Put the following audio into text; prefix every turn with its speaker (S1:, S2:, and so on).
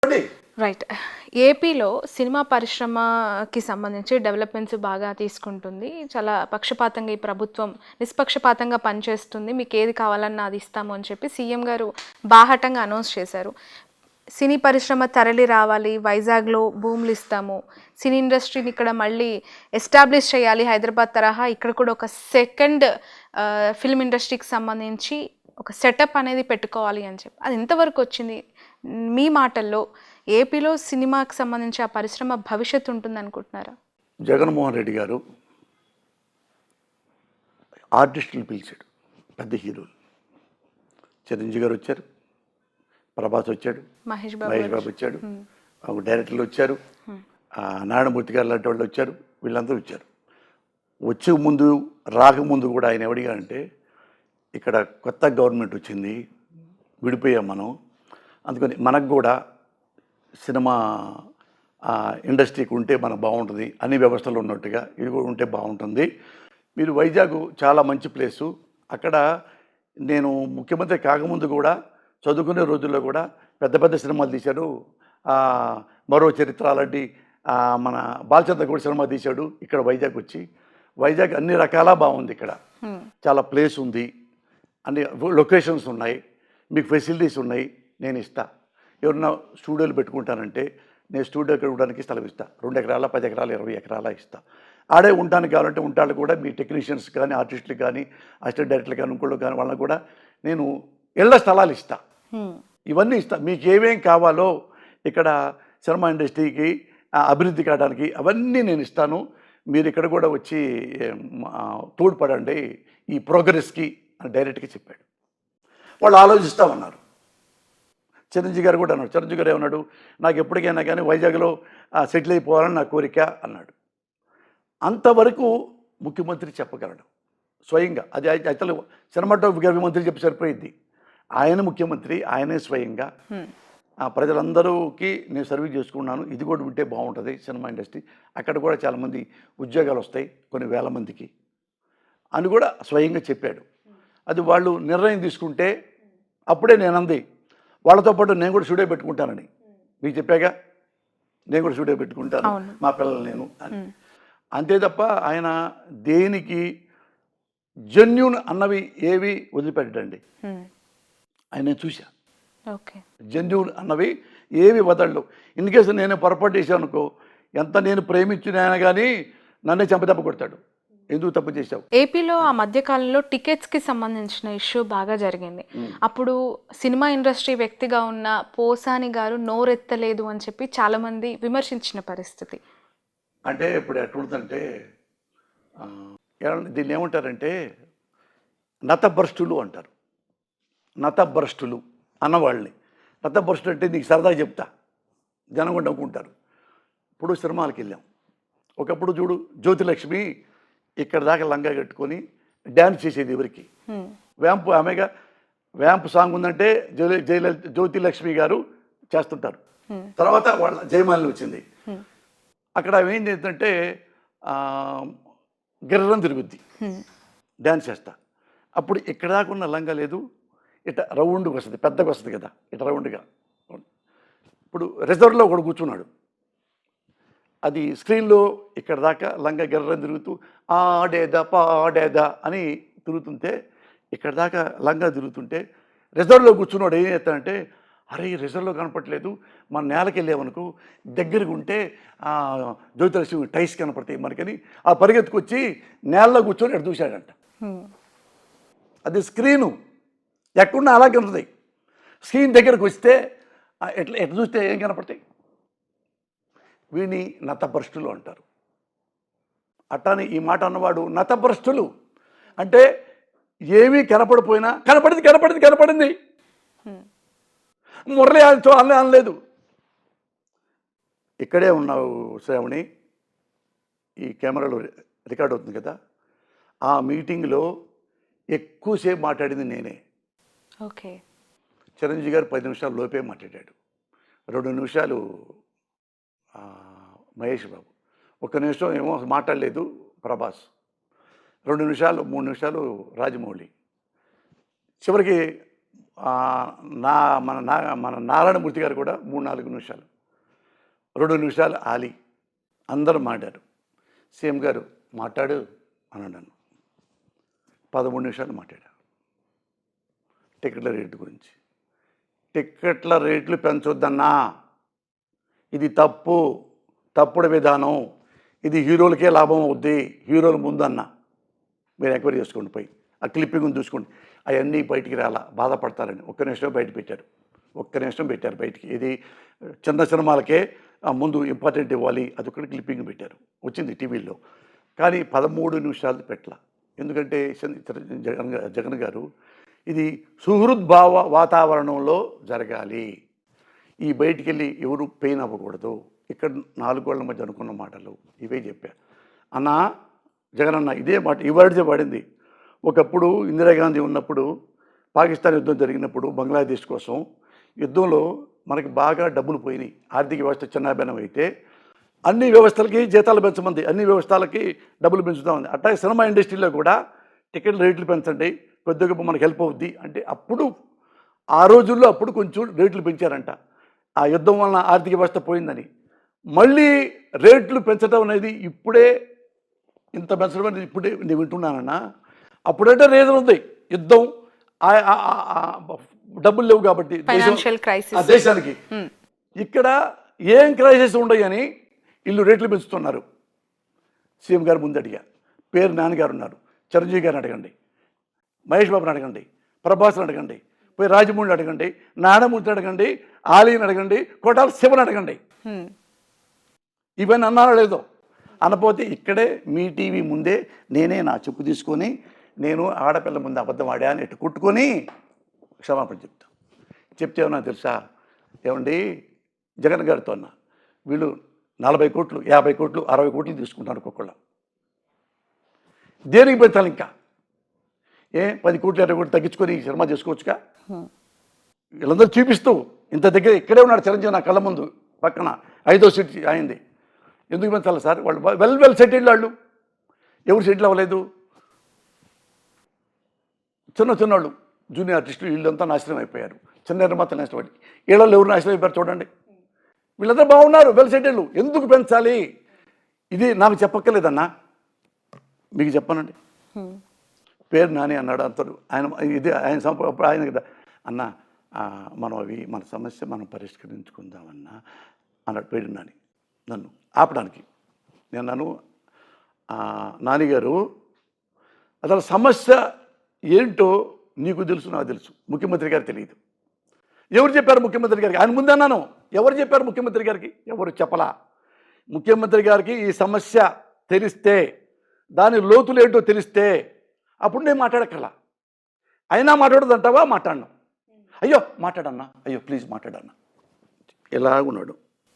S1: Right. ఏపీలో cinema పరిశ్రమకి సంబంధించి డెవలప్‌మెంట్స్ బాగా తీసుకుంటుంది. చాలా పక్షపాతంగా ఈ ప్రభుత్వం నిష్పక్షపాతంగా పనిచేస్తుంది. మీకేది కావాలన్నా అది ఇస్తాము అని చెప్పి సీఎం గారు బాహాటంగా అనౌన్స్ చేశారు. సినీ పరిశ్రమ తరలి రావాలి, వైజాగ్‌లో భూములు ఇస్తాము, సినీ ఇండస్ట్రీని ఇక్కడ మళ్ళీ ఎస్టాబ్లిష్ చేయాలి హైదరాబాద్ తరహా. ఇక్కడ కూడా ఒక సెకండ్ ఫిల్మ్ ఇండస్ట్రీకి సంబంధించి ఒక సెటప్ అనేది పెట్టుకోవాలి అని చెప్పి. అది ఎంతవరకు వచ్చింది? మీ మాటల్లో ఏపీలో సినిమాకి సంబంధించి ఆ పరిశ్రమ భవిష్యత్తు ఉంటుందనుకుంటున్నారా?
S2: జగన్మోహన్ రెడ్డి గారు ఆర్టిస్టులు పిలిచాడు, పెద్ద హీరోలు. చిరంజీవి గారు వచ్చారు, ప్రభాస్ వచ్చాడు,
S1: మహేష్
S2: బాబు వచ్చాడు, డైరెక్టర్లు వచ్చారు, నారాయణమూర్తి గారు లాంటి వాళ్ళు వచ్చారు, వీళ్ళందరూ వచ్చారు. వచ్చే ముందు రాకముందు కూడా ఆయన ఎవడిగానంటే, ఇక్కడ కొత్త గవర్నమెంట్ వచ్చింది, విడిపోయాం మనం, అందుకని మనకు కూడా సినిమా ఇండస్ట్రీకి ఉంటే మనకు బాగుంటుంది, అన్ని వ్యవస్థలు ఉన్నట్టుగా ఇది కూడా ఉంటే బాగుంటుంది. మీరు వైజాగ్ చాలా మంచి ప్లేసు, అక్కడ నేను ముఖ్యమంత్రి కాకముందు కూడా చదువుకునే రోజుల్లో కూడా పెద్ద పెద్ద సినిమాలు తీశాడు. మరో చరిత్ర అలాంటి మన బాలచంద్ర కూడా సినిమా తీశాడు ఇక్కడ వైజాగ్ వచ్చి. వైజాగ్ అన్ని రకాల బాగుంది, ఇక్కడ చాలా ప్లేస్ ఉంది, అన్ని లొకేషన్స్ ఉన్నాయి, మీకు ఫెసిలిటీస్ ఉన్నాయి, నేను ఇస్తా. ఎవరన్నా స్టూడియోలు పెట్టుకుంటానంటే నేను స్టూడియో కట్టుకోవడానికి స్థలం ఇస్తా, 2 ఎకరాల 10 ఎకరాల 20 ఎకరాల ఇస్తా. ఆడే ఉండడానికి కావాలంటే ఉంటాళ్ళు కూడా మీ టెక్నీషియన్స్ కానీ ఆర్టిస్టులు కానీ అసిస్టెంట్ డైరెక్టర్లు కానీ ఇంకోళ్ళు కానీ వాళ్ళని కూడా నేను ఇళ్ల స్థలాలు ఇస్తా, ఇవన్నీ ఇస్తా. మీకు ఏమేం కావాలో ఇక్కడ సినిమా ఇండస్ట్రీకి అభివృద్ధి కావడానికి అవన్నీ నేను ఇస్తాను, మీరు ఇక్కడ కూడా వచ్చి తోడ్పడండి ఈ ప్రోగ్రెస్కి అని డైరెక్ట్గా చెప్పాడు. వాళ్ళు ఆలోచిస్తామన్నారు. చిరంజీవి గారు కూడా అన్నాడు. చిరంజీవి గారు ఏమన్నాడు, నాకు ఎప్పటికైనా కానీ వైజాగ్లో సెటిల్ అయిపోవాలని నా కోరిక అన్నాడు. అంతవరకు ముఖ్యమంత్రి చెప్పగలడు స్వయంగా. అది అసలు సినిమాటోగ్రఫీ మంత్రి చెప్పి సరిపోయింది. ఆయన ముఖ్యమంత్రి, ఆయనే స్వయంగా ప్రజలందరికీ నేను సర్వీస్ చేసుకున్నాను, ఇది కూడా ఉంటే బాగుంటుంది సినిమా ఇండస్ట్రీ, అక్కడ కూడా చాలామంది ఉద్యోగాలు వస్తాయి కొన్ని వేల మందికి అని కూడా స్వయంగా చెప్పాడు. అది వాళ్ళు నిర్ణయం తీసుకుంటే అప్పుడే నేను అంది, వాళ్ళతో పాటు నేను కూడా స్టూడియో పెట్టుకుంటానని మీకు చెప్పాగా, నేను కూడా స్టూడియో పెట్టుకుంటాను మా పిల్లలు నేను అని. అంతే తప్ప ఆయన దేనికి జెన్యూన్ అన్నవి ఏవి వదిలిపెట్టండి. ఆయన చూసా, జెన్యూన్ అన్నవి ఏవి వదలడు. ఇన్ కేసు నేను పొరపాటు చేశాను అనుకో, ఎంత నేను ప్రేమించిన ఆయన కానీ నన్నే చెంపదెబ్బ కొడతాడు, ఎందుకు తప్పు చేశావు.
S1: ఏపీలో ఆ మధ్యకాలంలో టికెట్స్కి సంబంధించిన ఇష్యూ బాగా జరిగింది. అప్పుడు సినిమా ఇండస్ట్రీ వ్యక్తిగా ఉన్న పోసాని గారు నోరెత్తలేదు అని చెప్పి చాలామంది విమర్శించిన పరిస్థితి.
S2: అంటే ఇప్పుడు ఎట్లుందంటే దీన్ని ఏమంటారంటే నతభ్రష్టులు అంటారు. నతభ్రష్టులు అన్నవాళ్ళని. నతభ్రష్టులు అంటే నీకు సరదా చెప్తా, జనం కూడా నవ్వుకుంటారు. ఇప్పుడు సినిమాలకు వెళ్ళాం, ఒకప్పుడు చూడు జ్యోతిలక్ష్మి ఇక్కడ దాకా లంగా కట్టుకొని డ్యాన్స్ చేసేది ఎవరికి, వ్యాంపు ఆమెగా వ్యాంపు సాంగ్ ఉందంటే జ్యోతిలక్ష్మి గారు చేస్తుంటారు. తర్వాత వాళ్ళ జయమాలిని వచ్చింది, అక్కడ ఏం చేస్తుందంటే గిర్రం తిరుగుద్ది, డ్యాన్స్ చేస్తా. అప్పుడు ఇక్కడ దాకా ఉన్న లంగా లేదు, ఇట్లా రౌండ్గా వస్తుంది, పెద్దగా వస్తుంది కదా, ఇట్లా రౌండ్గా. ఇప్పుడు రిజర్వ్లో ఒకడు కూర్చున్నాడు, అది స్క్రీన్లో ఇక్కడ దాకా లంగా గిర్రం తిరుగుతూ ఆడేదా పాడేదా అని తిరుగుతుంటే, ఇక్కడ దాకా లంగా తిరుగుతుంటే రిజర్వ్లో కూర్చున్నాడు ఏం చేస్తానంటే, అరే ఈ రిజర్వ్లో కనపడలేదు, మన నేలకి వెళ్ళామనుకో దగ్గరికి ఉంటే జ్యోతిలక్ష్మి టైస్ కనపడతాయి మనకని ఆ పరిగెత్తుకొచ్చి నేలలో కూర్చొని ఎటు చూశాడంట. అది స్క్రీను ఎక్కడున్నా అలా కనపడతాయి, స్క్రీన్ దగ్గరకు వస్తే ఎట్లా చూస్తే ఏం కనపడతాయి. వీడిని నతభ్రష్టులు అంటారు. అట్టాని ఈ మాట అన్నవాడు నతభ్రష్టులు అంటే ఏమీ కనపడిపోయినా కనపడింది మురళి అనలేదు. ఇక్కడే ఉన్నావు శ్రావణి, ఈ కెమెరాలో రికార్డ్ అవుతుంది కదా, ఆ మీటింగ్లో ఎక్కువసేపు మాట్లాడింది నేనే.
S1: ఓకే.
S2: చిరంజీవి గారు 10 నిమిషాల లోపే మాట్లాడాడు, 2 నిమిషాలు మహేష్ బాబు, 1 నిమిషం ఏమో మాట్లాడలేదు ప్రభాస్, 2 నిమిషాలు 3 నిమిషాలు రాజమౌళి. చివరికి నా మన నారాయణమూర్తి గారు కూడా 3-4 నిమిషాలు, 2 నిమిషాలు ఆలి అందరూ మాట్లాడారు. సీఎం గారు మాట్లాడు అని అన్నాను. 13 నిమిషాలు మాట్లాడారు టికెట్ల రేటు గురించి. టిక్కెట్ల రేట్లు పెంచొద్దన్నా, ఇది తప్పుడు విధానం, ఇది హీరోలకే లాభం అవుద్ది, హీరోల ముందన్నా మీరు ఎంక్వైరీ చేసుకోండి, పోయి ఆ క్లిప్పింగ్ చూసుకోండి. అవన్నీ బయటికి రాలా, బాధపడతారని ఒక్క నిమిషం బయట పెట్టారు, పెట్టారు బయటికి. ఇది చిన్న సినిమాలకే ముందు ఇంపార్టెంట్ ఇవ్వాలి, అది ఒక్కటి క్లిప్పింగ్ పెట్టారు, వచ్చింది టీవీలో. కానీ 13 నిమిషాలు పెట్టలా. ఎందుకంటే జగన్ గారు ఇది సుహృద్భావ వాతావరణంలో జరగాలి, ఈ బయటికి వెళ్ళి ఎవరు పెయిన్ అవ్వకూడదు, ఇక్కడ 4 గోళ్ల మధ్య అనుకున్న మాటలు ఇవే చెప్పా. అన్నా జగన్ అన్న ఇదే మాట ఈ వర్డ్సే పడింది. ఒకప్పుడు ఇందిరాగాంధీ ఉన్నప్పుడు పాకిస్తాన్ యుద్ధం జరిగినప్పుడు బంగ్లాదేశ్ కోసం యుద్ధంలో మనకి బాగా డబ్బులు పోయినాయి, ఆర్థిక వ్యవస్థ చిన్నాభిన్నం అయితే అన్ని వ్యవస్థలకి జీతాలు పెంచమంది, అన్ని వ్యవస్థలకి డబ్బులు పెంచుతామంది. అట్లాగే సినిమా ఇండస్ట్రీలో కూడా టికెట్ రేట్లు పెంచండి, కొద్దిగా మనకు హెల్ప్ అవుద్ది అంటే అప్పుడు ఆ రోజుల్లో అప్పుడు కొంచెం రేట్లు పెంచారంట. ఆ యుద్ధం వలన ఆర్థిక వ్యవస్థ పోయిందని. మళ్ళీ రేట్లు పెంచడం అనేది ఇప్పుడే ఇంత పెంచడం అనేది ఇప్పుడే నేను వింటున్నానన్నా. అప్పుడంటే రీజన్ ఉంది, యుద్ధం, డబ్బులు లేవు కాబట్టి దేశానికి. ఇక్కడ ఏం క్రైసిస్ ఉండయని వీళ్ళు రేట్లు పెంచుతున్నారు. సీఎం గారు ముందు అడిగా, పేరు నాన్నగారు ఉన్నారు, చిరంజీవి గారిని అడగండి, మహేష్ బాబుని అడగండి, ప్రభాస్ని అడగండి, పోయి రాజమౌళిని అడగండి, నారాయణమూర్తిని అడగండి, ఆలీని అడగండి, కోటాల శివని అడగండి. ఇవన్నీ అన్నారో లేదో. అనపోతే ఇక్కడే మీ టీవీ ముందే నేనే నా చెప్పు తీసుకొని నేను ఆడపిల్ల ముందు అబద్ధం ఆడా అని ఇట్టు కుట్టుకొని క్షమాపణ చెప్తే ఏమన్నా తెలుసా, ఏమండి జగన్ గారితో అన్న వీళ్ళు 40 కోట్లు 50 కోట్లు 60 కోట్లు తీసుకుంటారు ఒక్కొక్కళ్ళు, దేనికి పెడతాను ఇంకా 10 కోట్లు 20 కోట్లు తగ్గించుకొని సినిమా చేసుకోవచ్చుగా. వీళ్ళందరూ చూపిస్తూ ఇంత దగ్గర ఇక్కడే ఉన్నాడు చిరంజీవి నా కళ్ళ ముందు పక్కన 5వ సీట్ అయింది. ఎందుకు పెంచాలి సార్, వాళ్ళు వెల్ సెటిల్డ్, వాళ్ళు ఎవరు సెటిల్ అవ్వలేదు, చిన్నవాళ్ళు జూనియర్ ఆర్టిస్టులు వీళ్ళంతా నాశనం అయిపోయారు, చిన్న నిర్మాతలు నాశనం అయిపోయి, వీళ్ళలో ఎవరు నాశనం అయిపోయారు చూడండి. వీళ్ళందరూ బాగున్నారు, వెల్ సెటిల్డ్, ఎందుకు పెంచాలి? ఇది నాకు చెప్పక్కర్లేదన్నా, మీకు చెప్పానండి. పేరు నాని అన్నాడు అంటారు ఆయన, ఇది ఆయన కదా అన్న, మనం మన సమస్య మనం పరిష్కరించుకుందామన్నా అన్నాడు పేరు నాని. నన్ను ఆపడానికి నేను నన్ను నానిగారు అసలు సమస్య ఏంటో నీకు తెలుసు, నాకు తెలుసు, ముఖ్యమంత్రి గారికి తెలియదు. ఎవరు చెప్పారు ముఖ్యమంత్రి గారికి? ఆయన ముందే అన్నాను, ఎవరు చెప్పారు ముఖ్యమంత్రి గారికి? ఎవరు చెప్పలా. ముఖ్యమంత్రి గారికి ఈ సమస్య తెలిస్తే, దాని లోతులు ఏంటో తెలిస్తే అప్పుడు నేను మాట్లాడక్కర్లా. అయినా మాట్లాడదంటావా? మాట్లాడను. అయ్యో మాట్లాడన్నా, అయ్యో ప్లీజ్ మాట్లాడన్నా, ఇలాగున్నాడు.